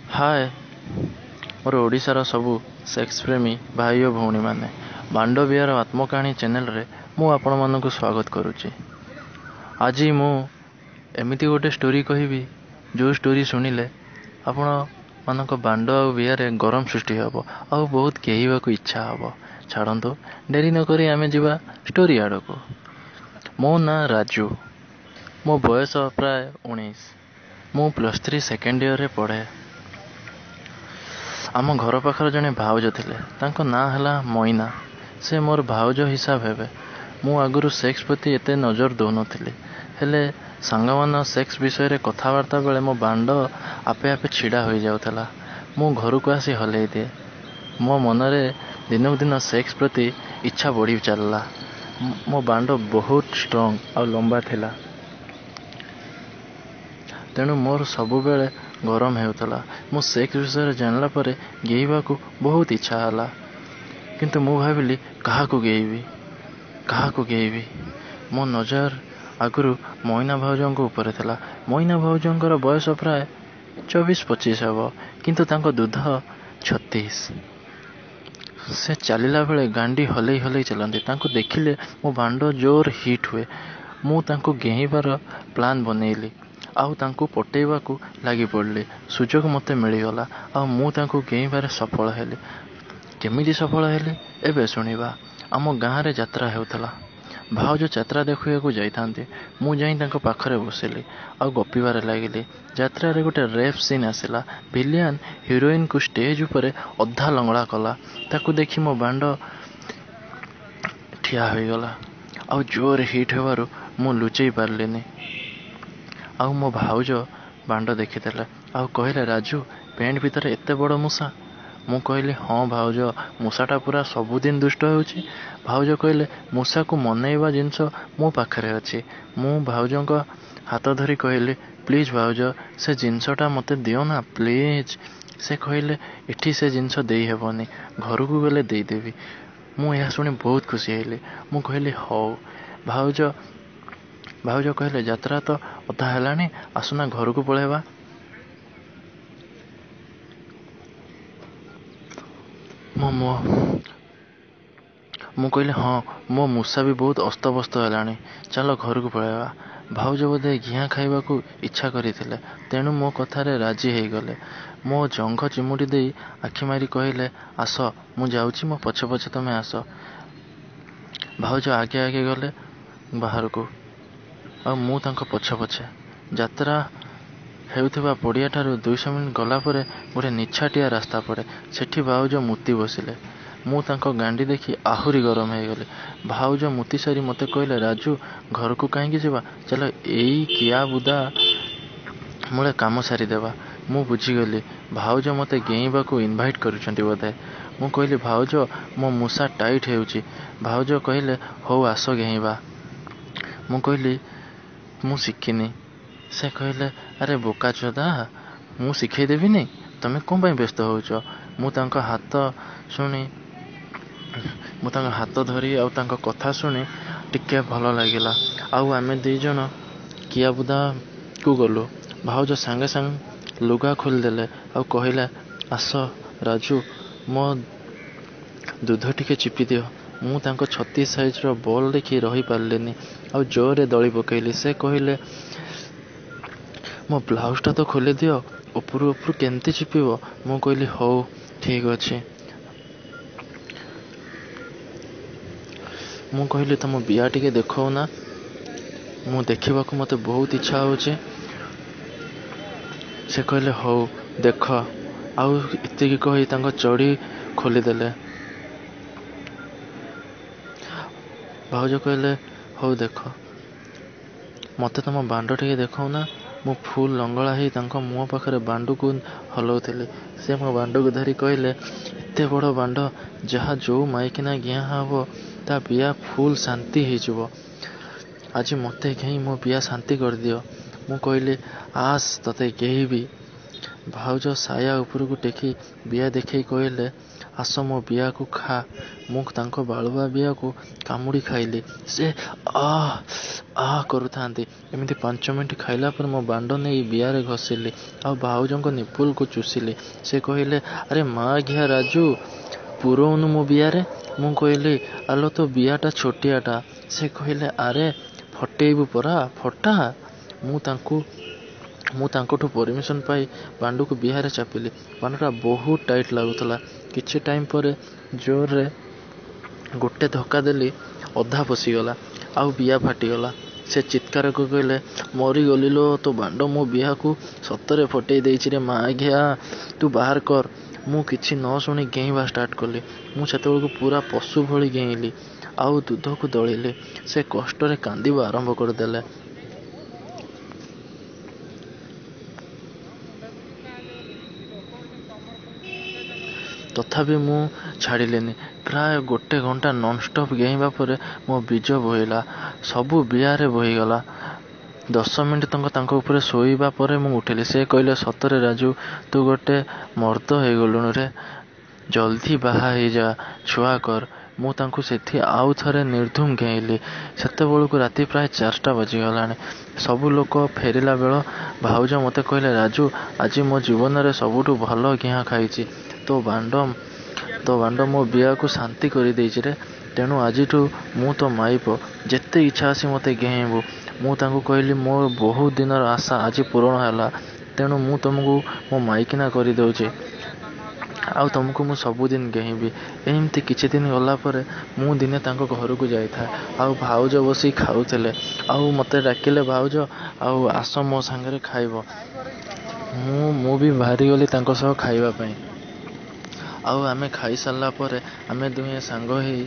ହାଏ ମୋର ଓଡ଼ିଶାର ସବୁ ସେକ୍ସ ପ୍ରେମୀ ଭାଇ ଓ ଭଉଣୀମାନେ, ମାଣ୍ଡବିହାର ଆତ୍ମକାହାଣୀ ଚ୍ୟାନେଲରେ ମୁଁ ଆପଣମାନଙ୍କୁ ସ୍ୱାଗତ କରୁଛି। ଆଜି ମୁଁ ଏମିତି ଗୋଟେ ଷ୍ଟୋରି କହିବି, ଯେଉଁ ଷ୍ଟୋରି ଶୁଣିଲେ ଆପଣମାନଙ୍କ ବାଣ୍ଡ ଆଉ ବିହାରେ ଗରମ ସୃଷ୍ଟି ହେବ ଆଉ ବହୁତ କେହିବାକୁ ଇଚ୍ଛା ହେବ। ଛାଡ଼ନ୍ତୁ, ଡେରି ନକରି ଆମେ ଯିବା ଷ୍ଟୋରି ଆଡ଼କୁ। ମୋ ନାଁ ରାଜୁ, ମୋ ବୟସ ପ୍ରାୟ 19। ମୁଁ +3 ସେକେଣ୍ଡ ଇୟରରେ ପଢ଼େ। ଆମ ଘର ପାଖରେ ଜଣେ ଭାଉଜ ଥିଲେ, ତାଙ୍କ ନାଁ ହେଲା ମଇନା। ସେ ମୋର ଭାଉଜ ହିସାବ ହେବେ। ମୁଁ ଆଗରୁ ସେକ୍ସ ପ୍ରତି ଏତେ ନଜର ଦେଉନଥିଲି, ହେଲେ ସାଙ୍ଗମାନଙ୍କ ସେକ୍ସ ବିଷୟରେ କଥାବାର୍ତ୍ତା ବେଳେ ମୋ ବାଣ୍ଡ ଆପେ ଆପେ ଛିଡ଼ା ହୋଇଯାଉଥିଲା। ମୁଁ ଘରକୁ ଆସି ହଲେଇ ଦିଏ। ମୋ ମନରେ ଦିନକୁ ଦିନ ସେକ୍ସ ପ୍ରତି ଇଚ୍ଛା ବଢ଼ି ଚାଲିଲା। ମୋ ବାଣ୍ଡ ବହୁତ ଷ୍ଟ୍ରଙ୍ଗ ଆଉ ଲମ୍ବା ଥିଲା, ତେଣୁ ମୋର ସବୁବେଳେ ଗରମ ହେଉଥିଲା। ମୁଁ ସେକ୍ସ ବିଷୟରେ ଜାଣିଲା ପରେ ଗେଇବାକୁ ବହୁତ ଇଚ୍ଛା ହେଲା, କିନ୍ତୁ ମୁଁ ଭାବିଲି କାହାକୁ ଗେଇବି। ମୋ ନଜର ଆଗରୁ ମଇନା ଭାଉଜଙ୍କ ଉପରେ ଥିଲା। ମଇନା ଭାଉଜଙ୍କର ବୟସ ପ୍ରାୟ 24-25 ହେବ, କିନ୍ତୁ ତାଙ୍କ ଦୁଧ 36। ସେ ଚାଲିଲା ବେଳେ ଗାଣ୍ଡି ହଲେଇ ହଲେଇ ଚାଲନ୍ତି। ତାଙ୍କୁ ଦେଖିଲେ ମୋ ବାଣ୍ଡ ଜୋର ହିଟ୍ ହୁଏ। ମୁଁ ତାଙ୍କୁ ଗେଇବାର ପ୍ଲାନ୍ ବନେଇଲି ଆଉ ତାଙ୍କୁ ପଟେଇବାକୁ ଲାଗି ପଡ଼ିଲି। ସୁଯୋଗ ମୋତେ ମିଳିଗଲା ଆଉ ମୁଁ ତାଙ୍କୁ ଗେଇବାରେ ସଫଳ ହେଲି। କେମିତି ସଫଳ ହେଲି ଏବେ ଶୁଣିବା। ଆମ ଗାଁରେ ଯାତ୍ରା ହେଉଥିଲା। ଭାଉଜ ଯାତ୍ରା ଦେଖିବାକୁ ଯାଇଥାନ୍ତି। ମୁଁ ଯାଇ ତାଙ୍କ ପାଖରେ ବସିଲି ଆଉ ଗପିବାରେ ଲାଗିଲି। ଯାତ୍ରାରେ ଗୋଟେ ରେପ୍ ସିନ୍ ଆସିଲା। ଭିଲିଆନ ହିରୋଇନକୁ ଷ୍ଟେଜ୍ ଉପରେ ଅଧା ଲଙ୍ଗଳା କଲା। ତାକୁ ଦେଖି ମୋ ବାଣ୍ଡ ଠିଆ ହୋଇଗଲା ଆଉ ଜୋର ହିଟ୍ ହେବାରୁ ମୁଁ ଲୁଚେଇ ପାରିଲିନି। ଆଉ ମୋ ଭାଉଜ ବାଣ୍ଡ ଦେଖିଦେଲେ ଆଉ କହିଲେ, ରାଜୁ, ପ୍ୟାଣ୍ଟ ଭିତରେ ଏତେ ବଡ଼ ମୂଷା? ମୁଁ କହିଲି, ହଁ ଭାଉଜ, ମୂଷାଟା ପୁରା ସବୁଦିନ ଦୁଷ୍ଟ ହେଉଛି। ଭାଉଜ କହିଲେ, ମୂଷାକୁ ମନେଇବା ଜିନିଷ ମୋ ପାଖରେ ଅଛି। ମୁଁ ଭାଉଜଙ୍କ ହାତ ଧରି କହିଲି, ପ୍ଲିଜ୍ ଭାଉଜ, ସେ ଜିନିଷଟା ମୋତେ ଦିଅ ନା, ପ୍ଲିଜ୍। ସେ କହିଲେ, ଏଠି ସେ ଜିନିଷ ଦେଇ ହେବନି, ଘରକୁ ଗଲେ ଦେଇଦେବି। ମୁଁ ଏହା ଶୁଣି ବହୁତ ଖୁସି ହେଲି। ମୁଁ କହିଲି, ହଉ। ଭାଉଜ କହିଲେ, ଯାତ୍ରା ତ ଅଧା ହେଲାଣି, ଆସୁନା ଘରକୁ ପଳେଇବା। ମୁଁ କହିଲି, ହଁ, ମୋ ମୂଷା ବି ବହୁତ ଅସ୍ତବ୍ୟସ୍ତ ହେଲାଣି, ଚାଲ ଘରକୁ ପଳେଇବା। ଭାଉଜ ବୋଧେ ଘିଆଁ ଖାଇବାକୁ ଇଚ୍ଛା କରିଥିଲେ, ତେଣୁ ମୋ କଥାରେ ରାଜି ହେଇଗଲେ। ମୋ ଜଙ୍ଘ ଚିମୁଟି ଦେଇ ଆଖି ମାରି କହିଲେ, ଆସ, ମୁଁ ଯାଉଛି, ମୋ ପଛେ ପଛେ ତମେ ଆସ। ଭାଉଜ ଆଗେ ଆଗେ ଗଲେ ବାହାରକୁ ଆଉ ମୁଁ ତାଙ୍କ ପଛେ ପଛେ। ଯାତ୍ରା ହେଉଥିବା ପଡ଼ିଆଠାରୁ 200 ମିନିଟ୍ ଗଲା ପରେ ଗୋଟେ ନିଛାଟିଆ ରାସ୍ତା ପଡ଼େ। ସେଠି ଭାଉଜ ମୁତି ବସିଲେ। ମୁଁ ତାଙ୍କ ଗାଣ୍ଡି ଦେଖି ଆହୁରି ଗରମ ହେଇଗଲି। ଭାଉଜ ମୁତି ସାରି ମୋତେ କହିଲେ, ରାଜୁ, ଘରକୁ କାହିଁକି ଯିବା, ଚାଲ ଏଇ କିଆ ବୁଦା ମୂଳେ କାମ ସାରିଦେବା। ମୁଁ ବୁଝିଗଲି, ଭାଉଜ ମୋତେ ଗେଇବାକୁ ଇନଭାଇଟ୍ କରୁଛନ୍ତି ବୋଧେ। ମୁଁ କହିଲି, ଭାଉଜ, ମୋ ମୂଷା ଟାଇଟ୍ ହେଉଛି। ଭାଉଜ କହିଲେ, ହଉ ଆସ ଗେଇବା। ମୁଁ କହିଲି, ମୁଁ ଶିଖିନି। ସେ କହିଲେ, ଆରେ ବୋକାଚୋଦା, ମୁଁ ଶିଖେଇ ଦେବିନି, ତମେ କ'ଣ ପାଇଁ ବ୍ୟସ୍ତ ହେଉଛ? ମୁଁ ତାଙ୍କ ହାତ ଧରି ଆଉ ତାଙ୍କ କଥା ଶୁଣି ଟିକେ ଭଲ ଲାଗିଲା ଆଉ ଆମେ ଦୁଇଜଣ କିଆବୁଦାକୁ ଗଲୁ। ଭାଉଜ ସାଙ୍ଗେ ସାଙ୍ଗେ ଲୁଗା ଖୋଲିଦେଲେ ଆଉ କହିଲେ, ଆସ ରାଜୁ, ମୋ ଦୁଧ ଟିକେ ଚିପିଦିଅ। ମୁଁ ତାଙ୍କ 36 ସାଇଜର ବଲ୍ ଦେଖି ରହିପାରିଲିନି ଆଉ ଜୋରରେ ଦଳି ପକେଇଲି। ସେ କହିଲେ, ମୋ ବ୍ଲାଉଜଟା ତ ଖୋଲିଦିଅ, ଉପରୁ କେମିତି ଚିପିବ? ମୁଁ କହିଲି, ହଉ ଠିକ୍ ଅଛି। ମୁଁ କହିଲି, ତମ ବିଆ ଟିକେ ଦେଖାଉନା, ମୁଁ ଦେଖିବାକୁ ମୋତେ ବହୁତ ଇଚ୍ଛା ହେଉଛି। ସେ କହିଲେ, ହଉ ଦେଖ। ଆଉ ଏତିକି କହି ତାଙ୍କ ଚଡ଼ି ଖୋଲିଦେଲେ। ଭାଉଜ କହିଲେ, ହଉ ଦେଖ, ମୋତେ ତମ ବାଣ୍ଡ ଟିକେ ଦେଖାଉନା। ମୁଁ ଫୁଲ୍ ଲଙ୍ଗଳା ହେଇ ତାଙ୍କ ମୁହଁ ପାଖରେ ବାଣ୍ଡକୁ ହଲାଉଥିଲି। ସେ ମୋ ବାଣ୍ଡକୁ ଧରି କହିଲେ, ଏତେ ବଡ଼ ବାଣ୍ଡ, ଯାହା ଯୋଉ ମାଇକିନା ଗିଆଁ ହେବ ତା ବିଆ ଫୁଲ୍ ଶାନ୍ତି ହେଇଯିବ। ଆଜି ମୋତେ ଘେନି ମୋ ବିଆ ଶାନ୍ତି କରିଦିଅ। ମୁଁ କହିଲି, ଆସ, ତତେ ଗେଇବି। ଭାଉଜ ସାୟା ଉପରକୁ ଟେକି ବିଆ ଦେଖେଇ କହିଲେ, ଆସ ମୋ ବିଆକୁ ଖା। ମୁଁ ତାଙ୍କ ବାଳୁଆ ବିଆକୁ କାମୁଡ଼ି ଖାଇଲି। ସେ ଆଃ ଆଃ କରୁଥାନ୍ତି। ଏମିତି 5 ମିନିଟ୍ ଖାଇଲା ପରେ ମୋ ବାଣ୍ଡ ନେଇ ବିଆରେ ଘଷିଲି ଆଉ ଭାଉଜଙ୍କ ନିପୁଲକୁ ଚୁଷିଲି। ସେ କହିଲେ, ଆରେ ମା ଘିଆ ରାଜୁ, ପୁରଉନୁ ମୋ ବିଆରେ। ମୁଁ କହିଲି, ଆଲୋ ତୋ ବିଆଟା ଛୋଟିଆଟା। ସେ କହିଲେ, ଆରେ ଫଟେଇବୁ ପରା, ଫଟା। ମୁଁ ତାଙ୍କଠୁ ପରମିଶନ ପାଇ ବାଣ୍ଡକୁ ବିଆରେ ଚାପିଲି। ବାଣ୍ଡଟା ବହୁତ ଟାଇଟ୍ ଲାଗୁଥିଲା। କିଛି ଟାଇମ୍ ପରେ ଜୋରରେ ଗୋଟେ ଧକ୍କା ଦେଲି, ଅଧା ପଶିଗଲା ଆଉ ବିଆ ଫାଟିଗଲା। ସେ ଚିତ୍କାର କରି କହିଲେ, ମରିଗଲି ଲୋ, ତୋ ବାଣ୍ଡ ମୋ ବିଆକୁ ସତରେ ଫଟେଇ ଦେଇଛି ରେ ମା ଘିଆ, ତୁ ବାହାର କର। ମୁଁ କିଛି ନ ଶୁଣି ଗେଇଁବା ଷ୍ଟାର୍ଟ କଲି। ମୁଁ ସେତେବେଳକୁ ପୁରା ପଶୁ ଭଳି ଗେଇଁଲି ଆଉ ଦୁଧକୁ ଦଳିଲି। ସେ କଷ୍ଟରେ କାନ୍ଦିବା ଆରମ୍ଭ କରିଦେଲେ। ତଥାପି ମୁଁ ଛାଡ଼ିଲିନି। ପ୍ରାୟ 1 ଘଣ୍ଟା ନନ୍ଷ୍ଟପ୍ ଗେଇଁବା ପରେ ମୋ ବୀଜ ବୋହିଲା। ସବୁ ବିଆରେ ବୋହିଗଲା। 10 ମିନିଟ୍ ତାଙ୍କ ଉପରେ ଶୋଇବା ପରେ ମୁଁ ଉଠିଲି। ସେ କହିଲେ, ସତରେ ରାଜୁ, ତୁ ଗୋଟେ ମର୍ଦ୍ଦ ହେଇଗଲୁଣୁ ରେ। ଜଲ୍ଦି ବାହା ହେଇଯା, ଛୁଆ କର। ମୁଁ ତାଙ୍କୁ ସେଠି ଆଉ ଥରେ ନିର୍ଧୁମ ଘେଇଁଲି। ସେତେବେଳକୁ ରାତି ପ୍ରାୟ 4ଟା ବାଜିଗଲାଣି। ସବୁ ଲୋକ ଫେରିଲା ବେଳ ଭାଉଜ ମୋତେ କହିଲେ, ରାଜୁ, ଆଜି ମୋ ଜୀବନରେ ସବୁଠୁ ଭଲ ଘିଆଁ ଖାଇଛି। ତୋ ବାଣ୍ଡ ମୋ ବିଆକୁ ଶାନ୍ତି କରିଦେଇଛି ରେ। ତେଣୁ ଆଜିଠୁ ମୁଁ ତୋ ମାଇପ। ଯେତେ ଇଚ୍ଛା ଆସି ମୋତେ ଘେଇଁବୁ। ମୁଁ ତାଙ୍କୁ କହିଲି, ମୋର ବହୁତ ଦିନର ଆଶା ଆଜି ପୂରଣ ହେଲା। ତେଣୁ ମୁଁ ତମକୁ ମୋ ମାଇକିନା କରିଦେଉଛି ଆଉ ତମକୁ ମୁଁ ସବୁଦିନ ଘେଇଁବି। ଏମିତି କିଛି ଦିନ ଗଲା ପରେ ମୁଁ ଦିନେ ତାଙ୍କ ଘରକୁ ଯାଇଥାଏ ଆଉ ଭାଉଜ ବସି ଖାଉଥିଲେ ଆଉ ମୋତେ ଡାକିଲେ, ଭାଉଜ ଆଉ ଆସ ମୋ ସାଙ୍ଗରେ ଖାଇବ। ମୁଁ ବି ବାହାରିଗଲି ତାଙ୍କ ସହ ଖାଇବା ପାଇଁ। ଆଉ ଆମେ ଖାଇସାରିଲା ପରେ ଆମେ ଦୁହେଁ ସାଙ୍ଗ ହେଇ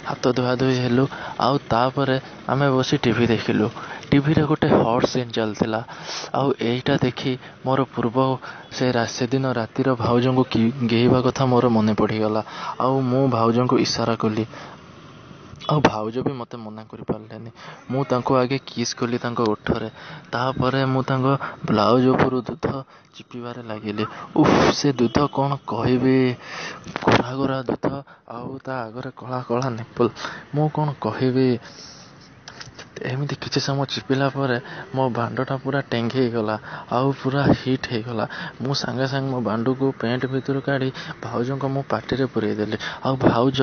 ହାତ ଧୁଆଧୁଇ ହେଲୁ ଆଉ ତାପରେ ଆମେ ବସି ଟିଭି ଦେଖିଲୁ। ଟିଭିରେ ଗୋଟେ ହଟ୍ ସିନ୍ ଚାଲିଥିଲା ଆଉ ଏଇଟା ଦେଖି ମୋର ସେଦିନ ରାତିର ଭାଉଜଙ୍କୁ ଗେଇବା କଥା ମୋର ମନେ ପଡ଼ିଗଲା। ଆଉ ମୁଁ ଭାଉଜଙ୍କୁ ଇସାରା କଲି ଆଉ ଭାଉଜ ବି ମୋତେ ମନା କରିପାରିଲେନି। ମୁଁ ତାଙ୍କୁ ଆଗେ କିସ୍ କଲି ତାଙ୍କ ଓଠରେ। ତାପରେ ମୁଁ ତାଙ୍କ ବ୍ଲାଉଜ ଉପରୁ ଦୁଧ ଚିପିବାରେ ଲାଗିଲି। ଉଫ୍, ସେ ଦୁଧ କ'ଣ କହିବି। ଗୋରା ଗୋରା ଦୁଧ ଆଉ ତା ଆଗରେ କଳା କଳା ନିପୁଲ। ମୁଁ କ'ଣ କହିବି। ଏମିତି କିଛି ସମୟ ଚିପିଲା ପରେ ମୋ ବାଣ୍ଡଟା ପୁରା ଟେଙ୍ଗେଇଗଲା ଆଉ ପୁରା ହିଟ୍ ହେଇଗଲା। ମୁଁ ସାଙ୍ଗେ ସାଙ୍ଗେ ମୋ ବାଣ୍ଡକୁ ପ୍ୟାଣ୍ଟ ଭିତରୁ କାଢ଼ି ଭାଉଜଙ୍କ ମୋ ପାଟିରେ ପୁରେଇ ଦେଲି ଆଉ ଭାଉଜ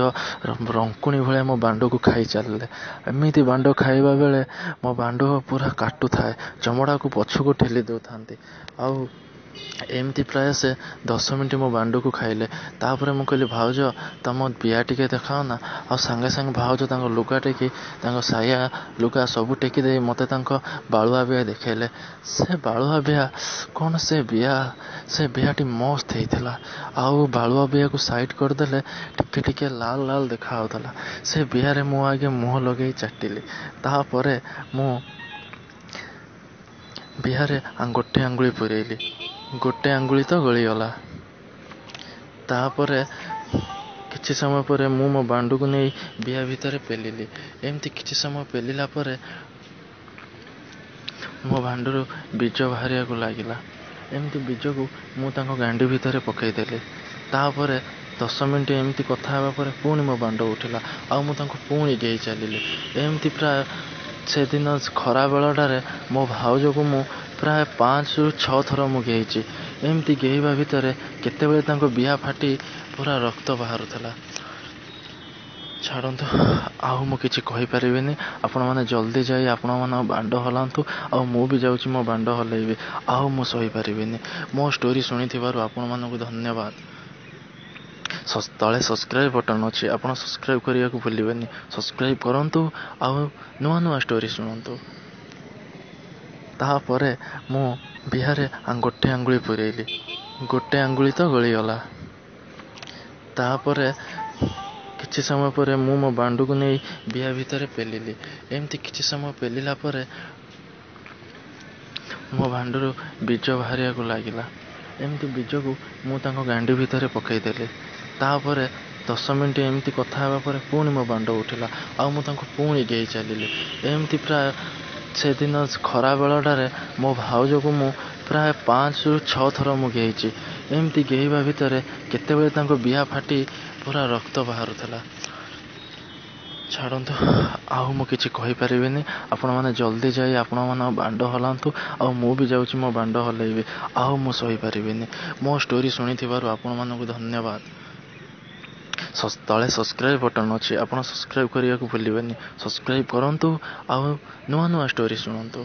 ରଙ୍କୁଣୀ ଭଳିଆ ମୋ ବାଣ୍ଡକୁ ଖାଇ ଚାଲିଲେ। ଏମିତି ବାଣ୍ଡ ଖାଇବା ବେଳେ ମୋ ବାଣ୍ଡ ପୁରା କାଟୁଥାଏ, ଚମଡ଼ାକୁ ପଛକୁ ଠେଲି ଦେଉଥାନ୍ତି। ଆଉ ଏମିତି ପ୍ରାୟ ସେ 10 ମିନିଟ୍ ମୋ ବାଣ୍ଡକୁ ଖାଇଲେ। ତାପରେ ମୁଁ କହିଲି, ଭାଉଜ ତମ ବିଆ ଟିକେ ଦେଖାଅ ନା। ଆଉ ସାଙ୍ଗେ ସାଙ୍ଗେ ଭାଉଜ ତାଙ୍କ ଲୁଗା ଟେକି, ତାଙ୍କ ସାୟା ଲୁଗା ସବୁ ଟେକି ଦେଇ ମୋତେ ତାଙ୍କ ବାଳୁଆ ବିଆ ଦେଖେଇଲେ। ସେ ବାଳୁଆ ବିଆ କ'ଣ, ସେ ବିଆଟି ମସ୍ତ ହେଇଥିଲା ଆଉ ବାଳୁଆ ବିଆକୁ ସାଇଡ଼୍ କରିଦେଲେ ଟିକେ ଲାଲ ଲାଲ ଦେଖାଯାଉଥିଲା। ସେ ବିଆରେ ମୁଁ ଆଗେ ମୁହଁ ଲଗେଇ ଚାଟିଲି। ତାପରେ ମୁଁ ବିଆରେ ଗୋଟେ ଆଙ୍ଗୁଳି ପୁରେଇଲି। ଗୋଟେ ଆଙ୍ଗୁଳି ତ ଗଳିଗଲା। ତାପରେ କିଛି ସମୟ ପରେ ମୁଁ ମୋ ବାଣ୍ଡକୁ ନେଇ ବିଆ ଭିତରେ ପେଲିଲି। ଏମିତି କିଛି ସମୟ ପେଲିଲା ପରେ ମୋ ବାଣ୍ଡରୁ ବୀଜ ବାହାରିବାକୁ ଲାଗିଲା। ଏମିତି ବୀଜକୁ ମୁଁ ତାଙ୍କ ଗାଣ୍ଡି ଭିତରେ ପକେଇଦେଲି। ତାପରେ 10 ମିନିଟ୍ ଏମିତି କଥା ହେବା ପରେ ପୁଣି ମୋ ବାଣ୍ଡ ଉଠିଲା ଆଉ ମୁଁ ତାଙ୍କୁ ପୁଣି ଗେଇ ଚାଲିଲି। ଏମିତି ପ୍ରାୟ ସେଦିନ ଖରାବେଳଟାରେ ମୋ ଭାଉଜକୁ ମୁଁ ପ୍ରାୟ 5ରୁ 6 ଥର ମୁଁ ଗେଇଛି। ଏମିତି ଗେଇବା ଭିତରେ କେତେବେଳେ ତାଙ୍କ ବିଆ ଫାଟି ପୁରା ରକ୍ତ ବାହାରୁଥିଲା। ଛାଡ଼ନ୍ତୁ, ଆଉ ମୁଁ କିଛି କହିପାରିବିନି। ଆପଣମାନେ ଜଲ୍ଦି ଯାଇ ଆପଣମାନଙ୍କ ବାଣ୍ଡ ହଲାନ୍ତୁ ଆଉ ମୁଁ ବି ଯାଉଛି ମୋ ବାଣ୍ଡ ହଲେଇବି। ଆଉ ମୁଁ ସହିପାରିବିନି। ମୋ ଷ୍ଟୋରି ଶୁଣିଥିବାରୁ ଆପଣମାନଙ୍କୁ ଧନ୍ୟବାଦ। ତଳେ ସବସ୍କ୍ରାଇବ୍ ବଟନ୍ ଅଛି, ଆପଣ ସବସ୍କ୍ରାଇବ୍ କରିବାକୁ ଭୁଲିବେନି। ସବସ୍କ୍ରାଇବ୍ କରନ୍ତୁ ଆଉ ନୂଆ ଷ୍ଟୋରି ଶୁଣନ୍ତୁ। ତାପରେ ମୁଁ ବିଆରେ ଗୋଟେ ଆଙ୍ଗୁଳି ପୁରେଇଲି। ଗୋଟେ ଆଙ୍ଗୁଳି ତ ଗଳିଗଲା। ତାପରେ କିଛି ସମୟ ପରେ ମୁଁ ମୋ ବାଣ୍ଡକୁ ନେଇ ବିଆ ଭିତରେ ପେଲିଲି। ଏମିତି କିଛି ସମୟ ପେଲିଲା ପରେ ମୋ ବାଣ୍ଡରୁ ବୀଜ ବାହାରିବାକୁ ଲାଗିଲା। ଏମିତି ବୀଜକୁ ମୁଁ ତାଙ୍କ ଗାଣ୍ଡି ଭିତରେ ପକେଇଦେଲି। ତାପରେ 10 ମିନିଟ୍ ଏମିତି କଥା ହେବା ପରେ ପୁଣି ମୋ ବାଣ୍ଡ ଉଠିଲା ଆଉ ମୁଁ ତାଙ୍କୁ ପୁଣି ଗେଇ ଚାଲିଲି। ଏମିତି ପ୍ରାୟ ସେଦିନ ଖରାବେଳଟାରେ ମୋ ଭାଉଜକୁ ମୁଁ ପ୍ରାୟ 5ରୁ 6 ଥର ମୁଁ ଗେଇଛି। ଏମିତି ଗେଇବା ଭିତରେ କେତେବେଳେ ତାଙ୍କ ବିହା ଫାଟି ପୁରା ରକ୍ତ ବାହାରୁଥିଲା। ଛାଡ଼ନ୍ତୁ, ଆଉ ମୁଁ କିଛି କହିପାରିବିନି। ଆପଣମାନେ ଜଲ୍ଦି ଯାଇ ଆପଣମାନଙ୍କ ବାଣ୍ଡ ହଲାନ୍ତୁ, ଆଉ ମୁଁ ବି ଯାଉଛି ମୋ ବାଣ୍ଡ ହଲେଇବି। ଆଉ ମୁଁ ସହିପାରିବିନି। ମୋ ଷ୍ଟୋରି ଶୁଣିଥିବାରୁ ଆପଣମାନଙ୍କୁ ଧନ୍ୟବାଦ। ତଳେ ସବସ୍କ୍ରାଇବ୍ ବଟନ୍ ଅଛି, ଆପଣ ସବସ୍କ୍ରାଇବ୍ କରିବାକୁ ଭୁଲିବେନି। ସବସ୍କ୍ରାଇବ୍ କରନ୍ତୁ ଆଉ ନୂଆ ନୂଆ ଷ୍ଟୋରି ଶୁଣନ୍ତୁ।